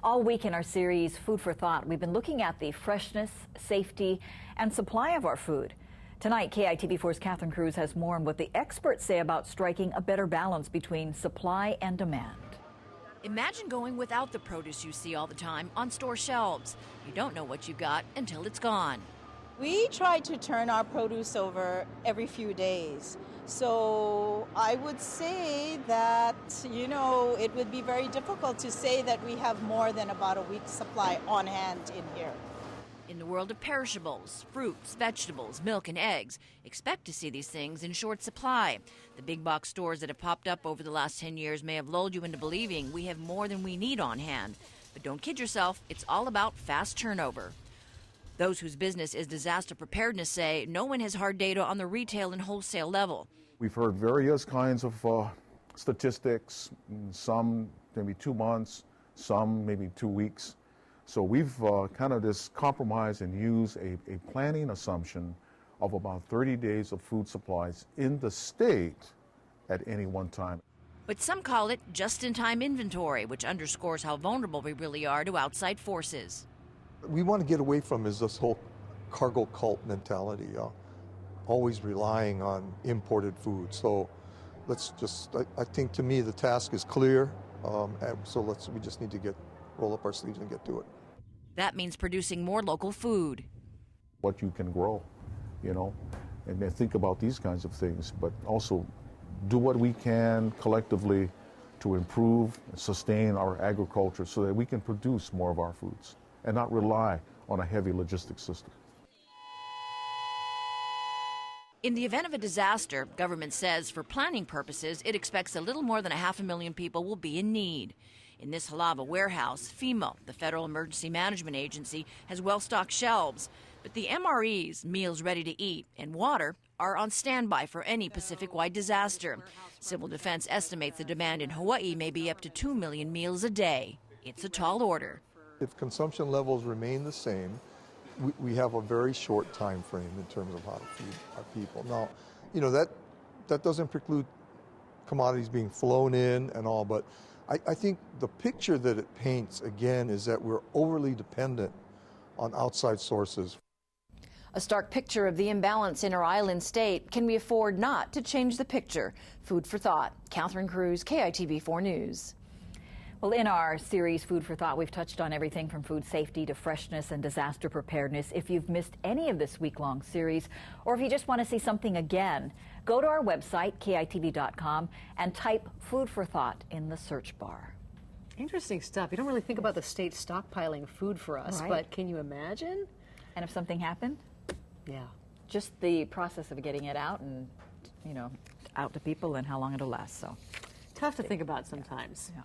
All week in our series, Food for Thought, we've been looking at the freshness, safety, and supply of our food. Tonight, KITV4's Catherine Cruz has more on what the experts say about striking a better balance between supply and demand. Imagine going without the produce you see all the time on store shelves. You don't know what you got until it's gone. We try to turn our produce over every few days. So I would say that, it would be very difficult to say that we have more than about a week's supply on hand in here. In the world of perishables, fruits, vegetables, milk, and eggs, expect to see these things in short supply. The big box stores that have popped up over the last 10 years may have lulled you into believing we have more than we need on hand. But don't kid yourself, it's all about fast turnover. Those whose business is disaster preparedness say no one has hard data on the retail and wholesale level. We've heard various kinds of statistics, some maybe 2 months, some maybe 2 weeks. So we've kind of just compromised and used a planning assumption of about 30 days of food supplies in the state at any one time. But some call it just-in-time inventory, which underscores how vulnerable we really are to outside forces. We want to get away from is this whole cargo cult mentality, always relying on imported food. So I think to me the task is clear, we just need to roll up our sleeves and get to it. That means producing more local food. What you can grow, and then think about these kinds of things, but also do what we can collectively to improve and sustain our agriculture so that we can produce more of our foods and not rely on a heavy logistics system. In the event of a disaster, government says for planning purposes, it expects a little more than 500,000 people will be in need. In this Halava warehouse, FEMA, the Federal Emergency Management Agency, has well-stocked shelves. But the MREs, meals ready to eat, and water are on standby for any Pacific-wide disaster. Civil Defense estimates the demand in Hawaii may be up to 2 million meals a day. It's a tall order. If consumption levels remain the same, we have a very short time frame in terms of how to feed our people. Now, that doesn't preclude commodities being flown in and all, but I think the picture that it paints, again, is that we're overly dependent on outside sources. A stark picture of the imbalance in our island state. Can we afford not to change the picture? Food for Thought. Catherine Cruz, KITV4 News. Well, in our series, Food for Thought, we've touched on everything from food safety to freshness and disaster preparedness. If you've missed any of this week-long series, or if you just want to see something again, go to our website, KITV.com, and type Food for Thought in the search bar. Interesting stuff. You don't really think about the state stockpiling food for us, right. But can you imagine? And if something happened? Yeah. Just the process of getting it out and, out to people and how long it'll last. So tough to think about sometimes. Yeah.